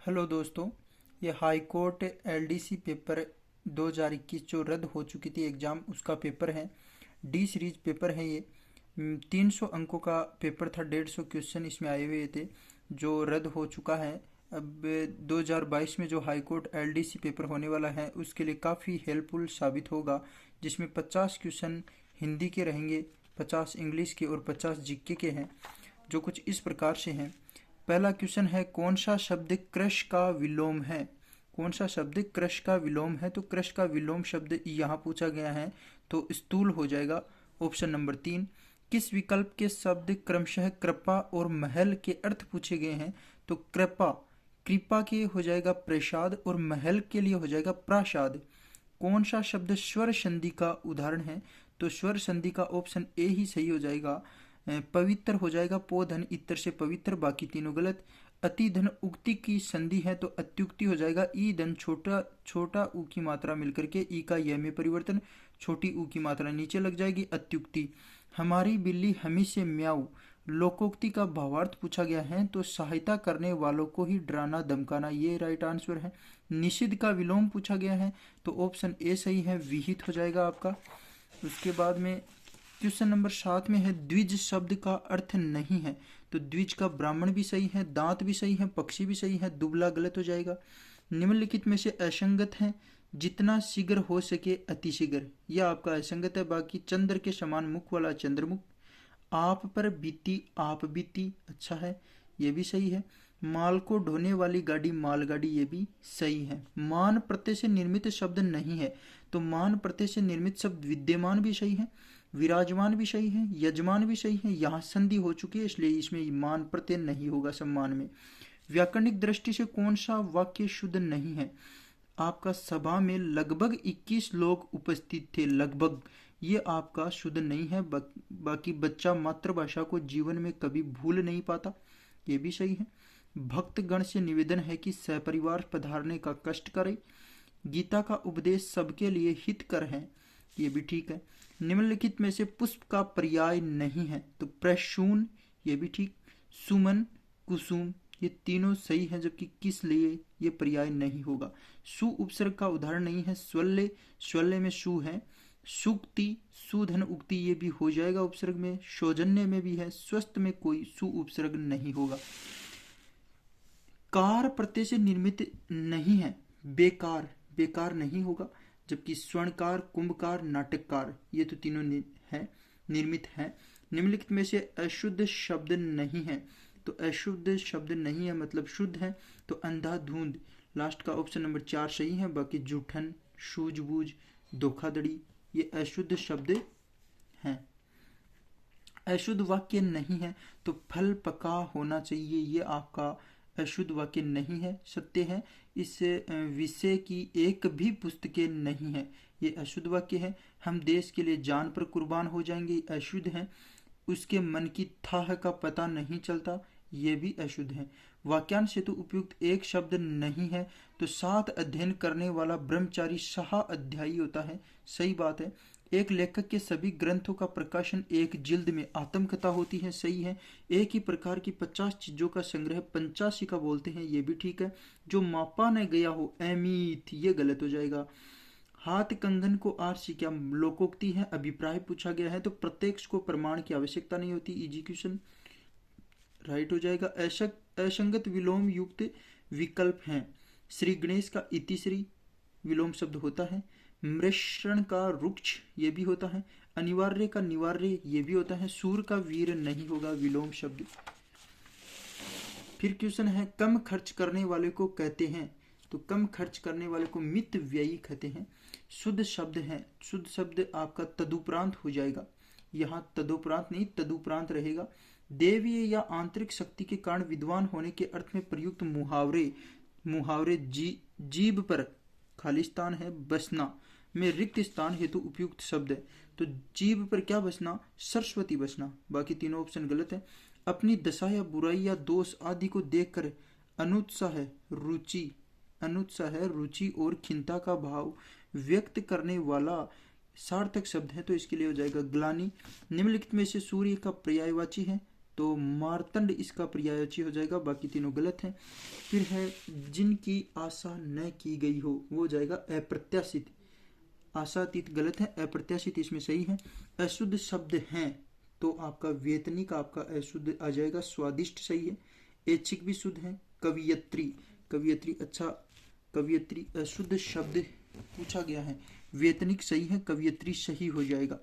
Hello दोस्तों। ये high court LDC paper 2021 जो रद्द हो चुकी थी एग्ज़ाम, उसका पेपर है। डी सीरीज पेपर है ये। 300 अंकों का पेपर था, 150 क्वेश्चन इसमें आए हुए थे, जो रद्द हो चुका है। अब 2022 में जो हाई कोर्ट एलडीसी पेपर होने वाला है उसके लिए काफ़ी हेल्पफुल साबित होगा, जिसमें 50 क्वेश्चन हिंदी के रहेंगे, 50 इंग्लिश के और 50 जीके के हैं, जो कुछ इस प्रकार से हैं। पहला क्वेश्चन है, कौन सा शब्द क्रश का विलोम है? कौन सा शब्द क्रश का विलोम है? तो क्रश का विलोम शब्द यहाँ पूछा गया है, तो स्थूल हो जाएगा ऑप्शन नंबर 3। किस विकल्प के शब्द क्रमशः कृपा और महल के अर्थ पूछे गए हैं? तो कृपा कृपा के हो जाएगा प्रसाद और महल के लिए हो जाएगा प्रासाद। कौन सा शब्द स्वर संधि का उदाहरण है? तो स्वर संधि का ऑप्शन ए ही सही हो जाएगा। पवित्र हो जाएगा पो धन इतर से पवित्र, बाकी तीनों गलत। अति धन उक्ति की संधि है तो अत्युक्ति हो जाएगा। ई धन छोटा छोटा ऊ की मात्रा मिलकर के ई का य में परिवर्तन, छोटी ऊ की मात्रा नीचे लग जाएगी, अत्युक्ति। हमारी बिल्ली हमी से म्याऊ लोकोक्ति का भावार्थ पूछा गया है, तो सहायता करने वालों को ही डराना धमकाना, ये राइट आंसर है। निषिद्ध का विलोम पूछा गया है, तो ऑप्शन ए सही है, विहित हो जाएगा आपका। उसके बाद में क्वेश्चन नंबर 7 में है, द्विज शब्द का अर्थ नहीं है। तो द्विज का ब्राह्मण भी सही है, दांत भी सही है, पक्षी भी सही है, दुबला गलत हो जाएगा। निम्नलिखित में से असंगत है, जितना शीघ्र हो सके अतिशीघ्र, यह आपका असंगत है। बाकी चंद्र के समान मुख वाला चंद्रमुख, आप पर बीती आप बीती, अच्छा है, ये भी सही है। माल को ढोने वाली गाड़ी मालगाड़ी, ये भी सही है। मान प्रत्यय से निर्मित शब्द नहीं है, तो मान प्रत्यय से निर्मित शब्द विद्यमान भी सही है, विराजमान भी सही है, यजमान भी सही है। यहाँ संधि हो चुकी है इसलिए इसमें मान प्रत्यय नहीं होगा सम्मान में। व्याकरणिक दृष्टि से कौन सा वाक्य शुद्ध नहीं है? आपका सभा में लगभग 21 लोग उपस्थित थे, लगभग, ये आपका शुद्ध नहीं है। बाकी बच्चा मातृभाषा को जीवन में कभी भूल नहीं पाता, ये भी सही है। भक्तगण से निवेदन है कि सपरिवार पधारने का कष्ट करें। गीता का उपदेश सबके लिए हितकर है, ये भी ठीक है। निम्नलिखित में से पुष्प का पर्याय नहीं है, तो प्रसून, ये भी ठीक। सुमन, कुसुम, ये तीनों सही है, जबकि किस लिए ये पर्याय नहीं होगा। सु उपसर्ग का उदाहरण नहीं है। स्वल्य, स्वल्य में सु है। सुक्ति, सुधन उक्ति, ये भी हो जाएगा उपसर्ग में। सौजन्य में भी है। स्वस्थ में कोई सु उपसर्ग नहीं होगा। कार प्रत्यय से निर्मित नहीं है, बेकार, बेकार नहीं होगा। जबकि स्वर्णकार, कुंभकार, नाटककार, ये तो तीनों है, निर्मित है। निम्नलिखित में से अशुद्ध शब्द नहीं है, तो अशुद्ध शब्द नहीं है मतलब शुद्ध है, तो अंधाधुंध, लास्ट का ऑप्शन नंबर 4 सही है। बाकी जूठन, सूझबूझ, धोखाधड़ी, ये अशुद्ध शब्द हैं। अशुद्ध वाक्य नहीं है, तो फल पका होना चाहिए, ये आपका अशुद्ध वाक्य नहीं है, सत्य है। इस विषय की एक भी पुस्तकें नहीं है, ये अशुद्ध वाक्य है। हम देश के लिए जान पर कुर्बान हो जाएंगे, अशुद्ध है। उसके मन की थाह का पता नहीं चलता, ये भी अशुद्ध है। वाक्यांश हेतु उपयुक्त एक शब्द नहीं है, तो 7 अध्ययन करने वाला ब्रह्मचारी सहा अध्यायी होता है, सही बात है। एक लेखक के सभी ग्रंथों का प्रकाशन एक जिल्द में आत्मकथा होती है, सही है। एक ही प्रकार की 50 चीजों का संग्रह पंचाशिका बोलते हैं, ये भी ठीक है। जो मापा न गया हो अमीत, ये गलत हो जाएगा। हाथ कंगन को आरसी क्या लोकोक्ति है, अभिप्राय पूछा गया है, तो प्रत्यक्ष को प्रमाण की आवश्यकता नहीं होती, इजी क्वेश्चन राइट हो जाएगा। असंगत विलोम युक्त विकल्प हैं। श्री गणेश का इतिश्री विलोम शब्द होता है। मृषण का रुक्ष, ये भी होता है। अनिवार्य का निवार्य, ये भी होता है। सूर का वीर नहीं होगा विलोम शब्द। फिर क्वेश्चन है, कम खर्च करने वाले को कहते हैं, तो कम खर्च करने वाले को मित व्ययी कहते हैं। शुद्ध शब्द है, शुद्ध शब्द आपका तदुपरांत हो जाएगा, यहाँ तदुपरांत नहीं तदुपरांत रहेगा। देवीय या आंतरिक शक्ति के कारण विद्वान होने के अर्थ में प्रयुक्त मुहावरे, मुहावरे जीभ पर खाली स्थान है, बसना में रिक्त स्थान हेतु उपयुक्त शब्द है, तो जीभ पर क्या बसना, सरस्वती बसना। बाकी तीनों ऑप्शन गलत है। अपनी दशा या बुराई या दोष आदि को देखकर अनुत्साह, रुचि, अनुत्साह, रुचि और खिन्नता का भाव व्यक्त करने वाला सार्थक शब्द है, तो इसके लिए हो जाएगा ग्लानि। निम्नलिखित में से सूर्य का पर्यायवाची है, तो मार्तंड इसका पर्यायवाची हो जाएगा, बाकी तीनों गलत हैं। फिर है जिनकी आशा न की गई हो, वो हो जाएगा अप्रत्याशित। आशातीत गलत है, अप्रत्याशित इसमें सही है। अशुद्ध शब्द हैं तो आपका वेतनिक आपका अशुद्ध आ जाएगा, स्वादिष्ट सही है। ऐच्छिक भी शुद्ध है। कवियत्री, कवियत्री अच्छा, कवियत्री अशुद्ध शब्द पूछा गया है, वेतनिक सही है, कवियत्री सही हो जाएगा।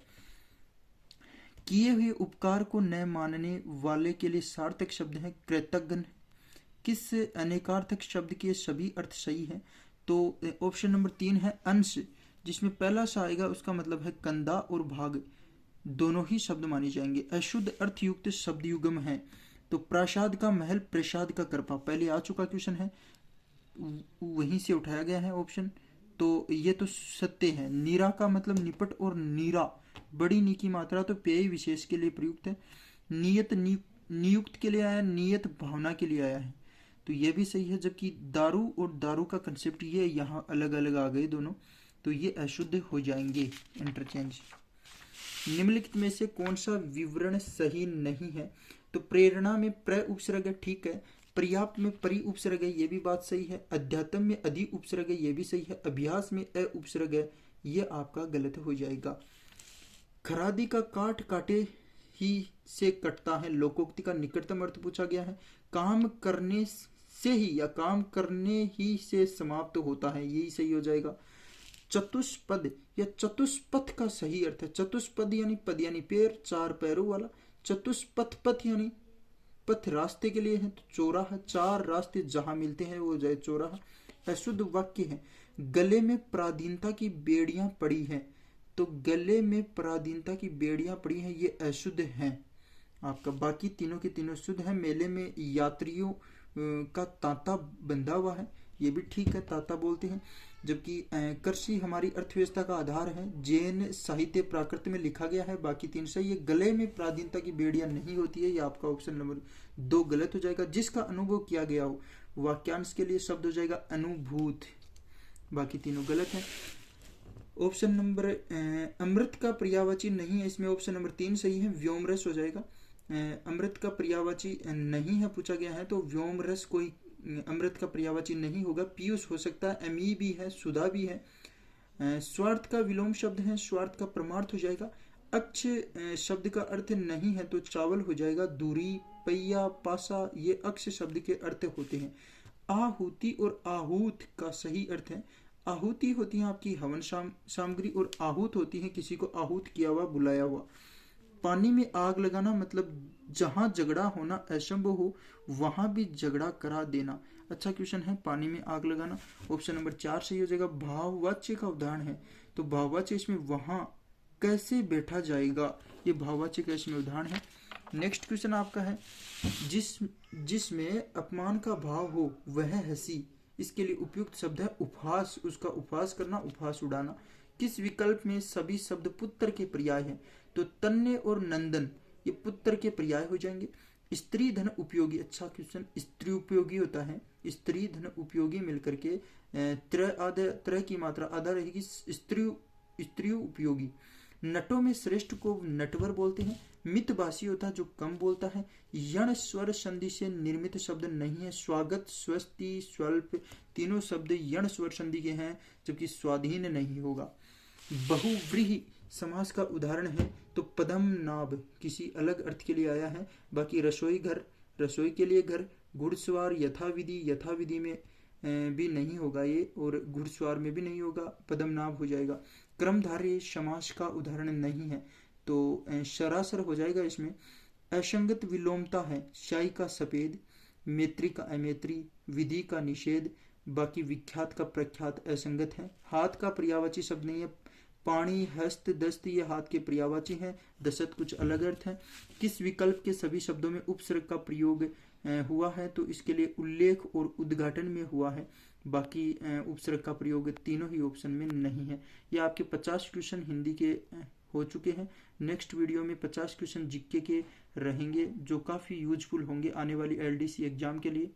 किए हुए उपकार को न मानने वाले के लिए सार्थक शब्द है कृतज्ञ। किस अनेकार्थक शब्द के सभी अर्थ सही है, तो ऑप्शन नंबर 3 है अंश, जिसमें पहला सा आएगा उसका मतलब है कंधा और भाग, दोनों ही शब्द माने जाएंगे। अशुद्ध अर्थयुक्त शब्द युग्म है, तो प्रासाद का महल प्रसाद का करपा, पहले आ चुका क्वेश्चन है, वहीं से उठाया गया है ऑप्शन, तो ये तो सत्य है। नीरा का मतलब निपट और नीरा बड़ी नी की मात्रा, तो पेय विशेष के लिए प्रयुक्त है। नियत नियुक्त के लिए आया, नियत भावना के लिए आया है, तो ये भी सही है। जबकि दारू और दारू का कंसेप्ट ये यहाँ अलग अलग आ गए दोनों, तो ये अशुद्ध हो जाएंगे, इंटरचेंज। निम्नलिखित में से कौन सा विवरण सही नहीं है, तो प्रेरणा में प्र उपसर्ग है, ठीक है। पर्याप्त में परि उपसर्ग है, ये भी बात सही है। अध्यात्म में अधि उपसर्ग है, ये भी सही है। अभ्यास में अ उपसर्ग है, ये आपका गलत हो जाएगा। खरादी का काट काटे ही से कटता है, लोकोक्ति का निकटतम अर्थ पूछा गया है। काम करने से ही या काम करने ही से समाप्त होता है, यही सही हो जाएगा। चतुष्पद या चतुष्पथ का सही अर्थ है, चतुष्पद यानी पद यानी पैर, चार पैरों वाला। चतुष्पथ पथ यानी पथ रास्ते के लिए है, तो चौराहा, चार रास्ते जहां मिलते हैं वो हो जाए चौराहा। अशुद्ध वाक्य है गले में पराधीनता की बेड़ियां पड़ी हैं, तो गले में पराधीनता की बेड़ियां पड़ी हैं, ये अशुद्ध हैं आपका। बाकी तीनों के तीनों शुद्ध है। मेले में यात्रियों का तांता बंधा हुआ है, ये भी ठीक है, तांता बोलते हैं। जबकि कृषि हमारी अर्थव्यवस्था का आधार है, जैन साहित्य प्राकृत में लिखा गया है, बाकी तीन सही है। गले में पराधीनता की बेड़ियां नहीं होती है, ये आपका ऑप्शन नंबर 2 गलत हो जाएगा। जिसका अनुभव किया गया हो, वाक्यांश के लिए शब्द हो जाएगा अनुभूत, बाकी तीनों गलत है। ऑप्शन नंबर अमृत का पर्यायवाची नहीं है, इसमें ऑप्शन नंबर 3 सही है, व्योमरस हो जाएगा। अमृत का पर्यायवाची नहीं है पूछा गया है, तो व्योमरस कोई अमृत का पर्यायवाची नहीं होगा। पीयूष हो सकता है, अमी भी है, सुधा भी है। स्वार्थ का विलोम शब्द है, स्वार्थ का परमार्थ हो जाएगा। अक्ष शब्द का अर्थ नहीं है, तो चावल हो जाएगा। दूरी, पहिया, पासा, ये अक्ष शब्द के अर्थ होते हैं। आहुति और आहूत का सही अर्थ है, आहुति होती है आपकी हवन सामग्री, और आहूत होती है किसी को आहूत किया हुआ, बुलाया हुआ। पानी में आग लगाना मतलब जहां झगड़ा होना असंभव हो वहां भी झगड़ा करा देना। अच्छा क्वेश्चन है, पानी में आग लगाना, ऑप्शन नंबर 4 सही हो जाएगा। भाववाच्य का उदाहरण है, तो भाववाच्य इसमें वहां कैसे बैठा जाएगा, ये भाववाच्य का इसमें उदाहरण है। नेक्स्ट क्वेश्चन आपका है, जिसमें अपमान का भाव हो वह हंसी, इसके लिए उपयुक्त शब्द है उपहास, उसका उपहास करना, उपहास उड़ाना। किस विकल्प में सभी शब्द पुत्र के पर्याय हैं, तो तन्य और नंदन ये पुत्र के पर्याय हो जाएंगे। स्त्री धन उपयोगी, अच्छा क्वेश्चन, स्त्री उपयोगी होता है, स्त्री धन उपयोगी मिलकर के त्रय की मात्रा आधा रहेगी, स्त्री उपयोगी। नटों में श्रेष्ठ को नटवर बोलते हैं। मितभाषी होता है जो कम बोलता है। यण स्वर संधि से निर्मित शब्द नहीं है। स्वागत, स्वस्ति, स्वल्प तीनों शब्द यण स्वर संधि के हैं, जबकि स्वाधीन नहीं होगा। बहुव्रीहि समास का उदाहरण है, तो पद्मनाभ किसी अलग अर्थ के लिए आया है। बाकी रसोई घर, रसोई के लिए घर। घुड़सवार, यथाविधि, यथाविधि में भी नहीं होगा ये, और घुड़सवार में भी नहीं होगा, पद्मनाभ हो जाएगा। क्रमधारय समास का उदाहरण नहीं है, तो सरासर हो जाएगा इसमें। असंगत विलोमता है, शाही का सफेद, मैत्री का अमैत्री, विधि का निषेध, बाकी विख्यात का प्रख्यात असंगत है। हाथ का पर्यायवाची शब्द नहीं है, पाणी, हस्त, दस्त ये हाथ के पर्यायवाची हैं। दशत कुछ अलग अर्थ है। किस विकल्प के सभी शब्दों में उपसर्ग का प्रयोग हुआ है, तो इसके लिए उल्लेख और उद्घाटन में हुआ है, बाकी उपसर्ग का प्रयोग तीनों ही ऑप्शन में नहीं है। ये आपके 50 क्वेश्चन हिंदी के हो चुके हैं। नेक्स्ट वीडियो में 50 क्वेश्चन जीके के रहेंगे, जो काफ़ी यूजफुल होंगे आने वाली LDC एग्जाम के लिए।